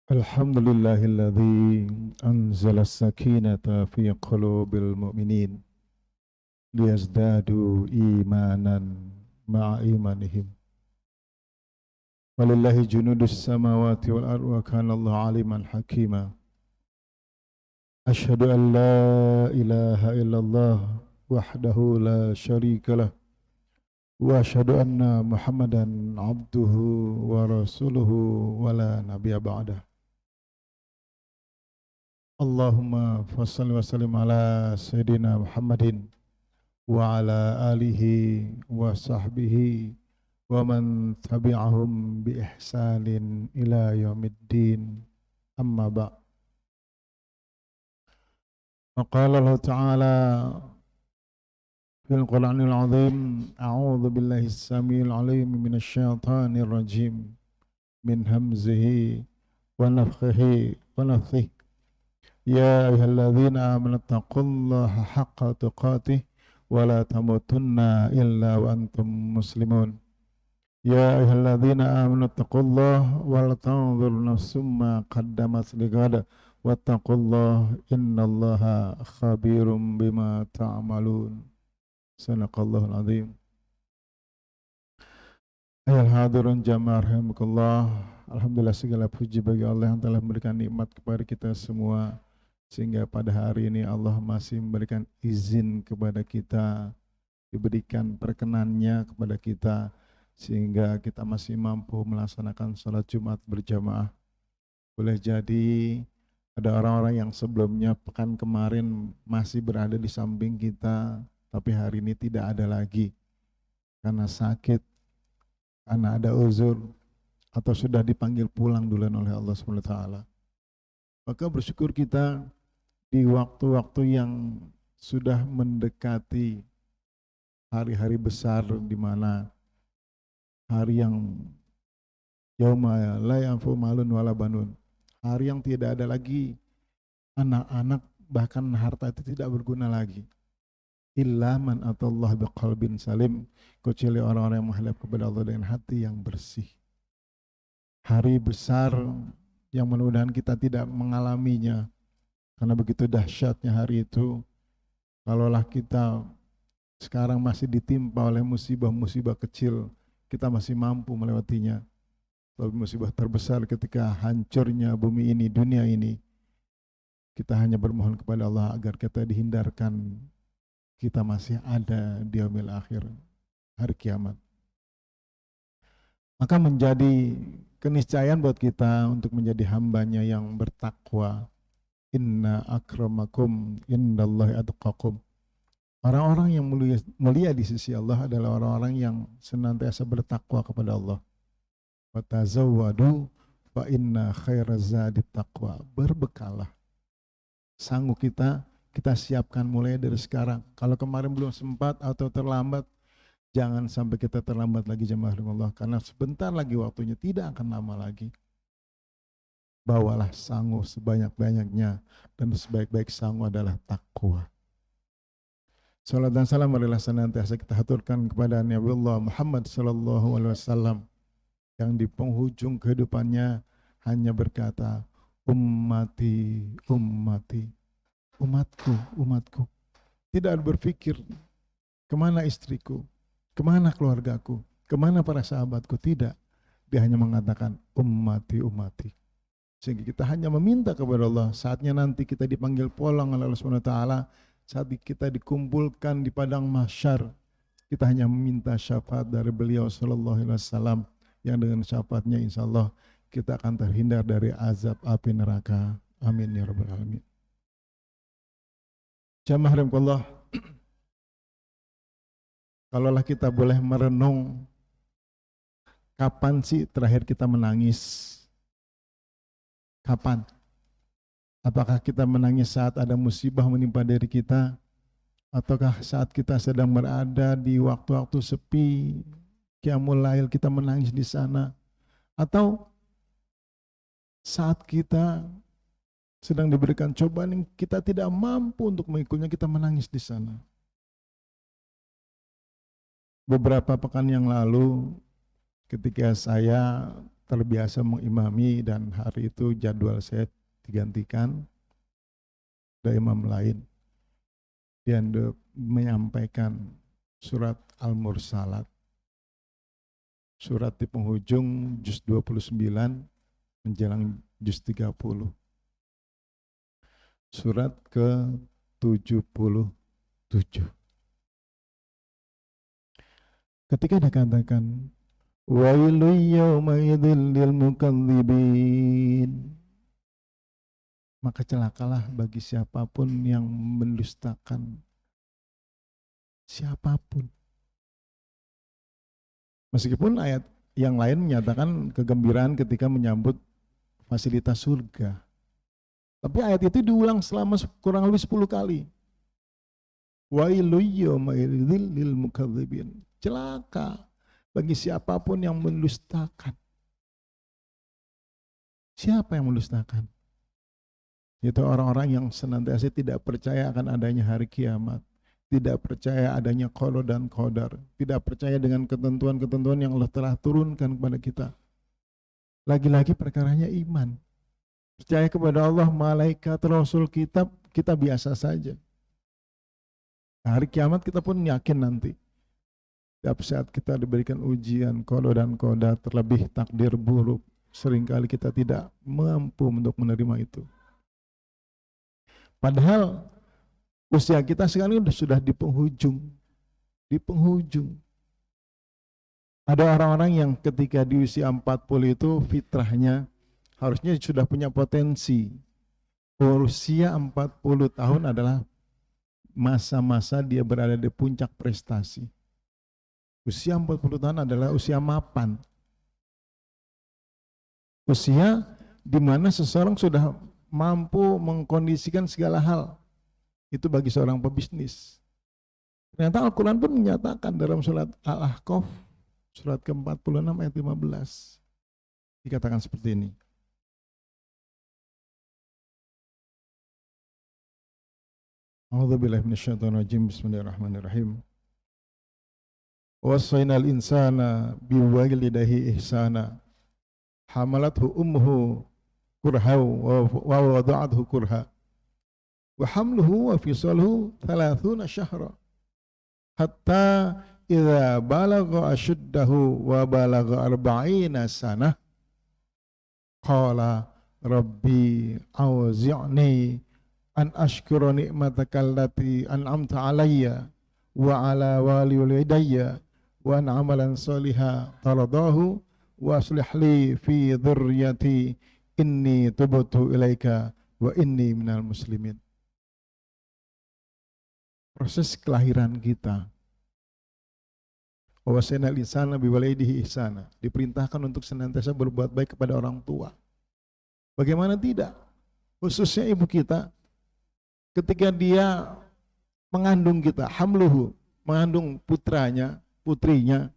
Alhamdulillahilladzi anzala as-sakinata fi qulubil mu'minin liyazdadu imanan ma'a imanihim. Walillahi junudus samawati wal ardi wa kana Allahu aliman hakima. Asyhadu an la ilaha illallah wahdahu la syarika lah wa asyhadu anna Muhammadan abduhu wa rasuluhu wa la nabiyya ba'dah. Allahumma fassalli wa sallim ala Sayyidina Muhammadin wa ala alihi wa sahbihi wa man tabi'ahum bi ihsanin ila yaumiddin amma ba' wa qala Allah ta'ala fil Qur'anil azim a'udzu billahi as-sami'il alim minasy syaithanir rajim min hamzihi wa nafthihi wa nafthihi. Ya ayyuhalladzina amanu taqullaha haqqa tuqatih wa la tamutunna illa wa antum muslimun. Ya ayyuhalladzina amanu taqullaha wal tanzur nafsum ma qaddamat lighad wattaqullaha innallaha khabirum bima ta'malun. Sadaqallahul azim. Ayol hadirun jamaah rahimakumullah. Alhamdulillah segala puji bagi Allah yang telah memberikan nikmat kepada kita semua, sehingga pada hari ini Allah masih memberikan izin kepada kita, diberikan perkenannya kepada kita, sehingga kita masih mampu melaksanakan sholat Jumat berjamaah. Boleh jadi ada orang-orang yang sebelumnya pekan kemarin masih berada di samping kita, tapi hari ini tidak ada lagi karena sakit, karena ada uzur, atau sudah dipanggil pulang duluan oleh Allah SWT. Maka bersyukur kita di waktu-waktu yang sudah mendekati hari-hari besar, di mana hari yang yauma la yanfa'u malun wala banun, hari yang tidak ada lagi anak-anak, bahkan harta itu tidak berguna lagi. Illa man atallah biqalbin salim, kecuali orang-orang yang menghadap kepada Allah dengan hati yang bersih. Hari besar yang mudah-mudahan kita tidak mengalaminya, karena begitu dahsyatnya hari itu. Kalaulah kita sekarang masih ditimpa oleh musibah-musibah kecil, kita masih mampu melewatinya. Tapi musibah terbesar ketika hancurnya bumi ini, dunia ini, kita hanya bermohon kepada Allah agar kita dihindarkan, kita masih ada di yaumil akhir, hari kiamat. Maka menjadi keniscayaan buat kita untuk menjadi hambanya yang bertakwa. Inna akramakum indallahi atqakum. Orang-orang yang mulia di sisi Allah adalah orang-orang yang senantiasa bertakwa kepada Allah. Wa tazawwadu fa inna khairaz zadi taqwa. Berbekalah. Sanggup kita siapkan mulai dari sekarang. Kalau kemarin belum sempat atau terlambat, jangan sampai kita terlambat lagi jemaah Allah, karena sebentar lagi waktunya, tidak akan lama lagi. Bawalah sangu sebanyak-banyaknya, dan sebaik-baik sangu adalah takwa. Salat dan salam marilah senantiasa kita haturkan kepada Nabi Allah Muhammad sallallahu alaihi wasallam, yang di penghujung kehidupannya hanya berkata, ummati, ummati, umatku, umatku. Tidak berpikir kemana istriku, kemana keluargaku, kemana para sahabatku, tidak. Dia hanya mengatakan ummati, ummati. Sehingga kita hanya meminta kepada Allah, saatnya nanti kita dipanggil pulang oleh Allah SWT, saat kita dikumpulkan di padang mahsyar, kita hanya meminta syafaat dari beliau sallallahu alaihi wasallam, yang dengan syafaatnya insya Allah kita akan terhindar dari azab api neraka. Amin ya rabbal alamin. Jamaah rahimakumullah, kalaulah kita boleh merenung, kapan sih terakhir kita menangis? Kapan? Apakah kita menangis saat ada musibah menimpa diri kita? Ataukah saat kita sedang berada di waktu-waktu sepi, qiyamul lail, kita menangis di sana? Atau saat kita sedang diberikan cobaan yang kita tidak mampu untuk mengikutnya, kita menangis di sana? Beberapa pekan yang lalu, ketika saya terbiasa mengimami dan hari itu jadwal saya digantikan dari imam lain. Dia menyampaikan surat Al-Mursalat. Surat di penghujung juz 29 menjelang juz 30. Surat ke-77. Ketika dikatakan wailu yauma'idzil lil mukadzibin, maka celakalah bagi siapapun yang mendustakan siapapun. Meskipun ayat yang lain menyatakan kegembiraan ketika menyambut fasilitas surga. Tapi ayat itu diulang selama kurang lebih 10 kali. Wailu yauma'idzil lil mukadzibin. Celaka bagi siapapun yang mendustakan. Siapa yang mendustakan? Itu orang-orang yang senantiasa tidak percaya akan adanya hari kiamat, tidak percaya adanya qada dan qadar, tidak percaya dengan ketentuan-ketentuan yang Allah telah turunkan kepada kita. Lagi-lagi perkaranya iman. Percaya kepada Allah, malaikat, rasul, kitab, kita biasa saja. Hari kiamat kita pun yakin nanti. Setiap saat kita diberikan ujian, qada dan qadar, terlebih takdir buruk, seringkali kita tidak mampu untuk menerima itu. Padahal usia kita sekarang sudah di penghujung. Di penghujung. Ada orang-orang yang ketika di usia 40 itu fitrahnya harusnya sudah punya potensi. Usia 40 tahun adalah masa-masa dia berada di puncak prestasi. Usia 40 tahun adalah usia mapan. Usia di mana seseorang sudah mampu mengkondisikan segala hal. Itu bagi seorang pebisnis. Ternyata Al-Quran pun menyatakan dalam surat Al-Ahqaf, surat ke-46 ayat 15. Dikatakan seperti ini. A'udzubillahi minasyaitonirrajim. Bismillahirrahmanirrahim. Wassaynal insana biwalidayhi ihsana. Hamalathu ummuhu kurha wa wada'athu kurha. Wa hamluhu wa fisaluhu 30 syahra. Hatta idza balagha ashuddahu wa balagha 40 sanah. Qala rabbi awzi'ni an ashkura ni'mataka allati an'amta alayya wa ala walidayya wa an amalan salihan taradahu wa aslih li fi dhurriyyati inni tubtu ilaika wa inni minal muslimin. Proses kelahiran kita, wawasainal insana biwalaidihi ihsana, diperintahkan untuk senantiasa berbuat baik kepada orang tua. Bagaimana tidak? Khususnya ibu kita, ketika dia mengandung kita, hamluhu, mengandung putranya, putrinya,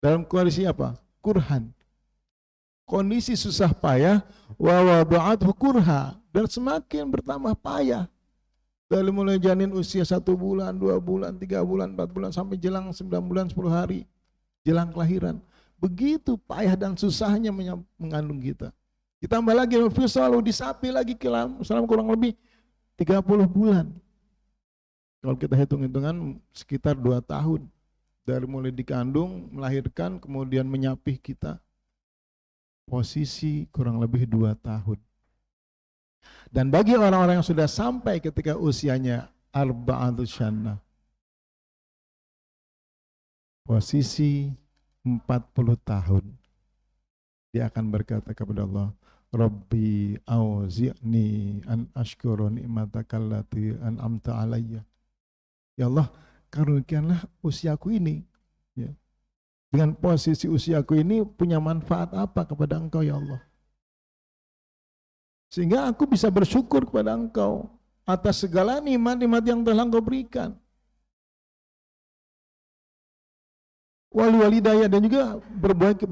dalam kondisi apa? Kurhan. Kondisi susah payah, wa wada'athu kurha, dan semakin bertambah payah. Dari mulai janin usia 1 bulan, 2 bulan, 3 bulan, 4 bulan, sampai jelang 9 bulan, 10 hari, jelang kelahiran. Begitu payah dan susahnya mengandung kita. Ditambah lagi, selalu disapi lagi selama kurang lebih 30 bulan. Kalau kita hitung-hitungan sekitar 2 tahun. Dari mulai dikandung, melahirkan, kemudian menyapih kita. Posisi kurang lebih 2 tahun. Dan bagi orang-orang yang sudah sampai ketika usianya arba'atus syannah, posisi 40 tahun, dia akan berkata kepada Allah, Rabbi auzi'ni an ashkura ni'mataka allati an'amta alayya. Ya Allah, karuniakanlah usiaku ini, ya. Dengan posisi usiaku ini punya manfaat apa kepada Engkau ya Allah? Sehingga aku bisa bersyukur kepada Engkau atas segala nikmat-nikmat yang telah Engkau berikan. Wali-walidayah, dan juga berbuat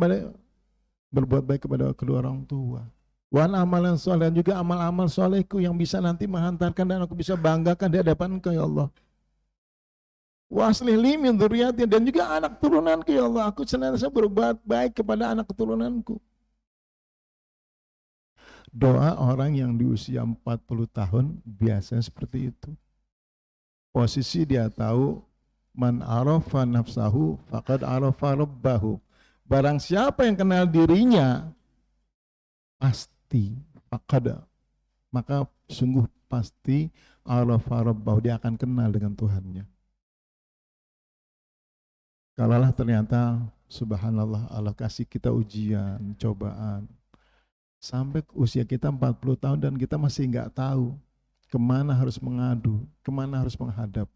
baik kepada kedua orang tua. Wan amalan soleh, dan juga amal-amal solehku yang bisa nanti menghantarkan dan aku bisa banggakan di hadapan Engkau ya Allah. Wa aslih li min dzurriyyati, dan juga anak turunanku ya Allah, aku senantiasa berbuat baik kepada anak keturunanku. Doa orang yang di usia 40 tahun biasanya seperti itu. Posisi dia tahu, man arafa nafsahu faqad arafa rabbahu. Barang siapa yang kenal dirinya, pasti faqad, maka sungguh pasti arafa rabbahu, dia akan kenal dengan Tuhannya. Kalaulah ternyata subhanallah Allah kasih kita ujian, cobaan, sampai usia kita 40 tahun dan kita masih nggak tahu kemana harus mengadu, kemana harus menghadap.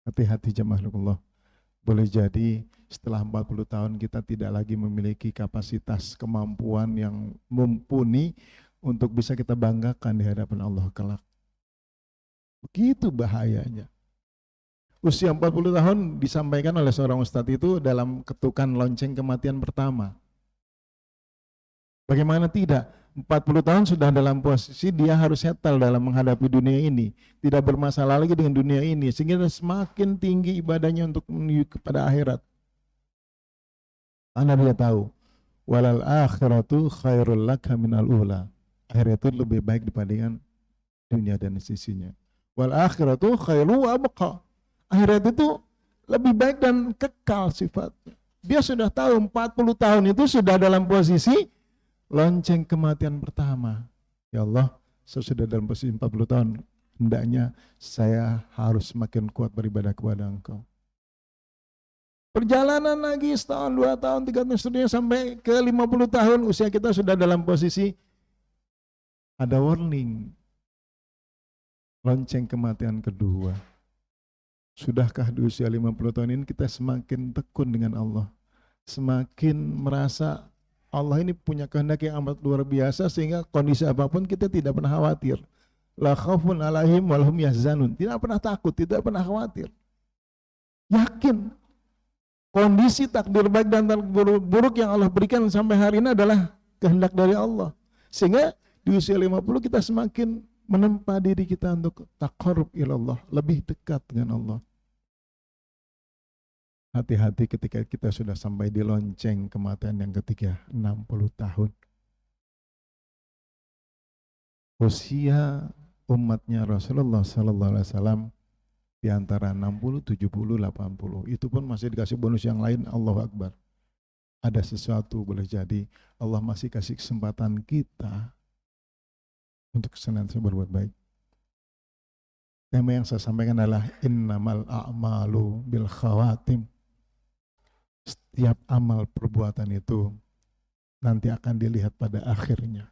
Hati-hati jemaah Allah. Boleh jadi setelah 40 tahun kita tidak lagi memiliki kapasitas kemampuan yang mumpuni untuk bisa kita banggakan di hadapan Allah kelak. Begitu bahayanya. Usia 40 tahun disampaikan oleh seorang ustadz itu dalam ketukan lonceng kematian pertama. Bagaimana tidak? 40 tahun sudah dalam posisi dia harus settle dalam menghadapi dunia ini. Tidak bermasalah lagi dengan dunia ini. Sehingga semakin tinggi ibadahnya untuk menuju kepada akhirat. Karena dia tahu, walal akhiratu khairul laka minal ula. Akhirat itu lebih baik dibandingkan dunia dan sisinya. Wal akhiratu khairu wa abqa. Akhirat itu lebih baik dan kekal sifatnya. Dia sudah tahu 40 tahun itu sudah dalam posisi lonceng kematian pertama. Ya Allah, sesudah dalam posisi 40 tahun, hendaknya saya harus semakin kuat beribadah kepada Engkau. Perjalanan lagi setahun, 2 tahun, 3 tahun, seterusnya sampai ke 50 tahun, usia kita sudah dalam posisi ada warning. Lonceng kematian kedua. Sudahkah di usia 50 tahun ini kita semakin tekun dengan Allah? Semakin merasa Allah ini punya kehendak yang amat luar biasa sehingga kondisi apapun kita tidak pernah khawatir. La khaufun alaihim walhum yahzanun. Tidak pernah takut, tidak pernah khawatir. Yakin kondisi takdir baik dan takdir buruk yang Allah berikan sampai hari ini adalah kehendak dari Allah. Sehingga di usia 50 kita semakin menempa diri kita untuk taqarrub ilallah, lebih dekat dengan Allah. Hati-hati ketika kita sudah sampai di lonceng kematian yang ketiga, 60 tahun. Usia umatnya Rasulullah Sallallahu Alaihi Wasallam di antara 60, 70, 80. Itu pun masih dikasih bonus yang lain, Allahu Akbar. Ada sesuatu boleh jadi Allah masih kasih kesempatan kita untuk senantiasa berbuat baik. Tema yang saya sampaikan adalah innamal a'malu bil khawatim. Setiap amal perbuatan itu nanti akan dilihat pada akhirnya.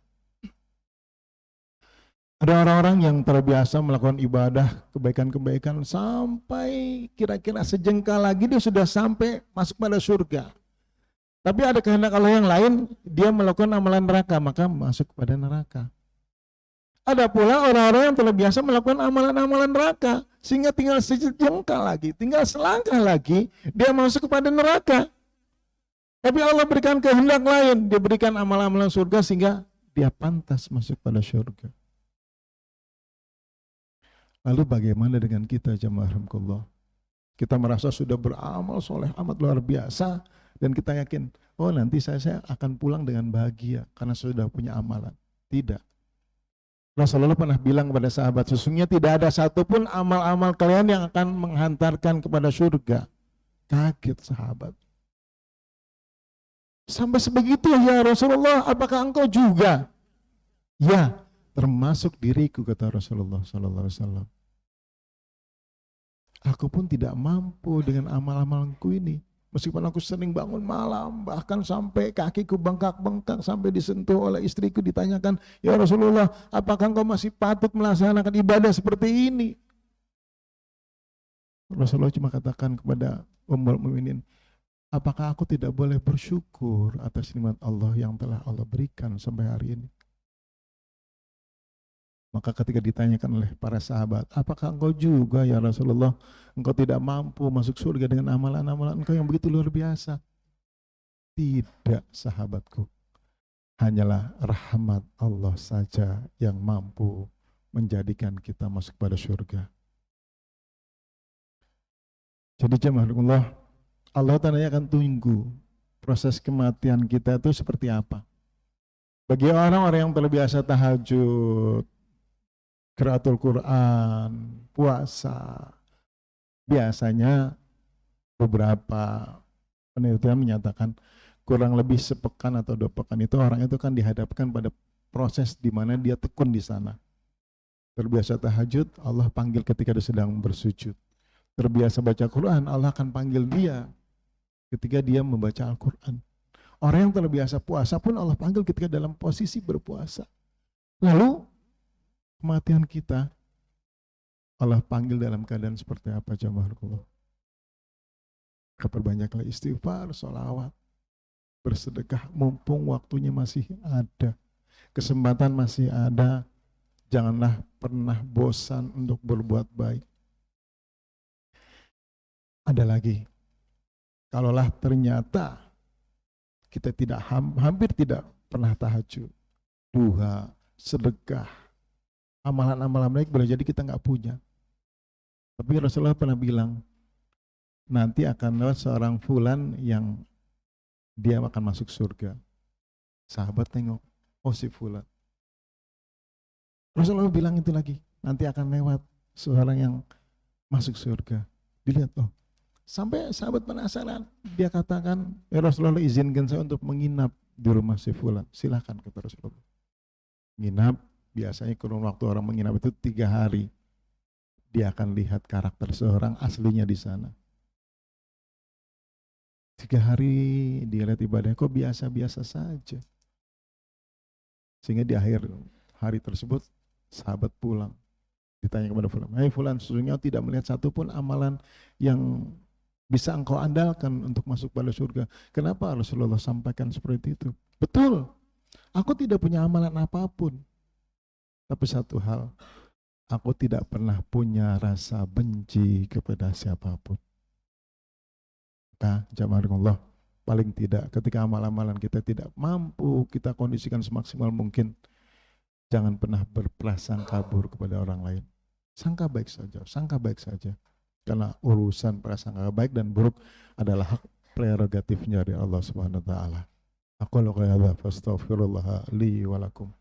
Ada orang-orang yang terbiasa melakukan ibadah, kebaikan-kebaikan sampai kira-kira sejengkal lagi dia sudah sampai masuk pada surga. Tapi ada kehendak Allah yang lain, dia melakukan amalan neraka, maka masuk kepada neraka. Ada pula orang-orang yang terbiasa melakukan amalan-amalan neraka, sehingga tinggal sejengkal lagi, tinggal selangkah lagi, dia masuk kepada neraka. Tapi Allah berikan kehendak lain, dia berikan amalan-amalan surga sehingga dia pantas masuk pada surga. Lalu bagaimana dengan kita jemaah rahmatullah? Kita merasa sudah beramal soleh amat luar biasa dan kita yakin, oh nanti saya akan pulang dengan bahagia karena sudah punya amalan. Tidak. Rasulullah pernah bilang kepada sahabat, sesungguhnya tidak ada satupun amal-amal kalian yang akan menghantarkan kepada surga. Kaget sahabat. Sampai sebegitu ya Rasulullah, apakah engkau juga? Ya, termasuk diriku, kata Rasulullah Sallallahu Alaihi Wasallam. Aku pun tidak mampu dengan amal-amalku ini. Meskipun aku sering bangun malam, bahkan sampai kakiku bengkak-bengkak, sampai disentuh oleh istriku, ditanyakan, ya Rasulullah, apakah engkau masih patut melaksanakan ibadah seperti ini? Rasulullah cuma katakan kepada Ummul Mukminin, apakah aku tidak boleh bersyukur atas nikmat Allah yang telah Allah berikan sampai hari ini? Maka ketika ditanyakan oleh para sahabat, apakah engkau juga ya Rasulullah, engkau tidak mampu masuk surga dengan amalan-amalan engkau yang begitu luar biasa? Tidak sahabatku, hanyalah rahmat Allah saja yang mampu menjadikan kita masuk pada surga. Jadi jemaah Allah tanya akan tunggu proses kematian kita itu seperti apa. Bagi orang-orang yang terbiasa tahajud, qiraatul Quran, puasa, biasanya beberapa penelitian menyatakan kurang lebih sepekan atau 2 pekan itu orang itu kan dihadapkan pada proses di mana dia tekun di sana. Terbiasa tahajud, Allah panggil ketika dia sedang bersujud. Terbiasa baca Quran, Allah akan panggil dia ketika dia membaca Al-Quran. Orang yang terbiasa puasa pun Allah panggil ketika dalam posisi berpuasa. Lalu kematian kita Allah panggil dalam keadaan seperti apa jemaah Allah? Perbanyaklah istighfar, sholawat, bersedekah mumpung waktunya masih ada, kesempatan masih ada. Janganlah pernah bosan untuk berbuat baik. Ada lagi, kalaulah ternyata kita tidak hampir tidak pernah tahajud, duha, sedekah, amalan-amalan baik boleh jadi kita nggak punya. Tapi Rasulullah pernah bilang, nanti akan lewat seorang fulan yang dia akan masuk surga. Sahabat tengok, oh si fulan. Rasulullah bilang itu lagi, nanti akan lewat seorang yang masuk surga. Dilihat, oh. Sampai sahabat penasaran, dia katakan, ya Rasulullah izinkan saya untuk menginap di rumah si fulan. Silakan kata Rasulullah. Menginap, biasanya kurun waktu orang menginap itu 3 hari. Dia akan lihat karakter seorang aslinya di sana. 3 hari dia lihat ibadahnya kok biasa-biasa saja. Sehingga di akhir hari tersebut sahabat pulang. Ditanya kepada fulan, "Hai fulan, sesungguhnya tidak melihat satupun amalan yang bisa engkau andalkan untuk masuk pada surga." Kenapa Rasulullah sampaikan seperti itu? Betul, aku tidak punya amalan apapun. Tapi satu hal, aku tidak pernah punya rasa benci kepada siapapun. Nah, jamaah Allah, paling tidak ketika amalan-amalan kita tidak mampu kita kondisikan semaksimal mungkin, jangan pernah berprasangka buruk kepada orang lain. Sangka baik saja. Karena urusan prasangka baik dan buruk adalah hak prerogatifnya dari Allah Subhanahu wa taala. Aqulu qouli hadza fastaghfirullah li wa lakum.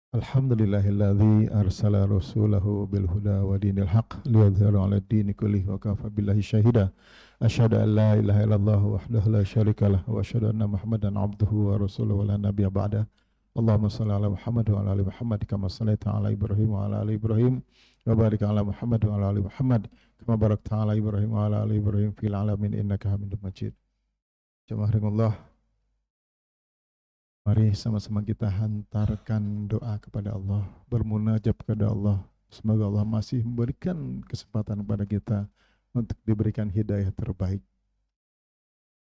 Alhamdulillahilladzi arsala rasulahu bil huda wa dinil haq liyudhhirahu 'ala ad-dini kullihi wa kafa billahi syahida. Asyhadu an la ilaha illallah wahdahu la syarikalah wa asyhadu anna Muhammadan 'abduhu wa rasuluhu la nabiyya ba'da. Allahumma shalli 'ala Muhammad wa 'ala ali Muhammad kama shallaita 'ala Ibrahim wa 'ala ali Ibrahim wa barik 'ala Muhammad wa 'ala ali Muhammad kama barakta 'ala Ibrahim wa 'ala ali Ibrahim fil 'alamin innaka Hamidum Majid. Jemaah Allah, mari sama-sama kita hantarkan doa kepada Allah, bermunajat kepada Allah. Semoga Allah masih memberikan kesempatan kepada kita untuk diberikan hidayah terbaik.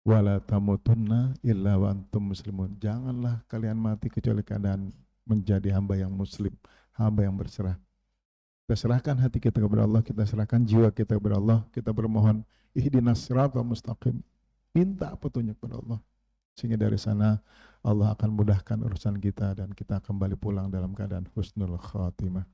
Wala tamutunna illa wa antum muslimun. Janganlah kalian mati kecuali keadaan menjadi hamba yang muslim, hamba yang berserah. Kita serahkan hati kita kepada Allah, kita serahkan jiwa kita kepada Allah, kita bermohon ihdinas siratal mustaqim. Minta petunjuk kepada Allah. Sehingga dari sana Allah akan mudahkan urusan kita dan kita kembali pulang dalam keadaan husnul khatimah.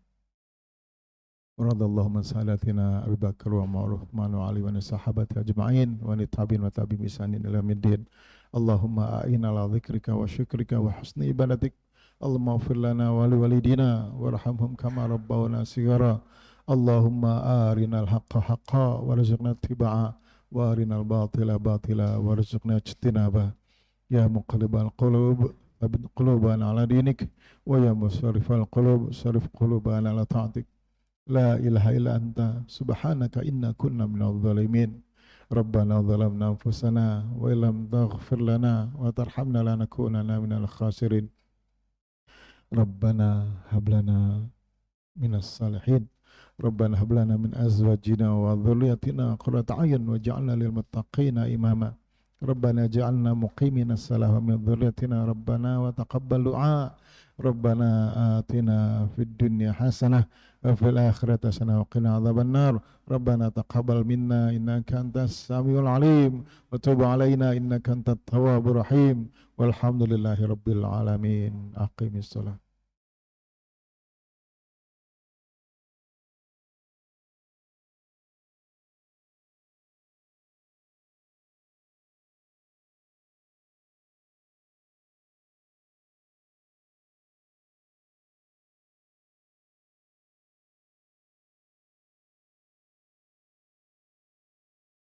Radallahu man salatina Abu Bakar wa Uthman wa Ali wa sahabati ajma'in wa tabi'in wa tabi'in bisanin ila middin. Allahumma a'ina ala dzikrika wa syukrika wa husni ibadatik. Allahumma ighfir lana wa li walidina warhamhum kama rabbawna shighara. Allahumma arinal haqqa haqqa warzuqna ittiba'a wa arinal batila batila warzuqna ijtinaba. Ya muqallibal qulub tsabbit qulubana ala dinik wa ya musarrifal qulub sarif qulubana ala ta'atik. La ilaha illa anta subhanaka inna kunna minadh dhalimin. Rabbana zalamna anfusana wa illam taghfir lana wa tarhamna lanakunanna minal khasirin. Rabbana hab lana minas salihin. Rabbana hab lana min azwajina wa dhurriyyatina qurrata a'yun waj'alna lil muttaqina imama. Rabbana ja'alna muqimina salah wa min dhurriyyatina Rabbana wa taqabbal du'a. Rabbana atina fid dunya hasanah wa fil akhirati hasanah wa qina adzabannar. Rabbana taqabbal minna innaka antas samiul alim wa tub alaina innaka antat tawwabur rahim. Walhamdulillahi rabbil alamin. Aqimis shalah.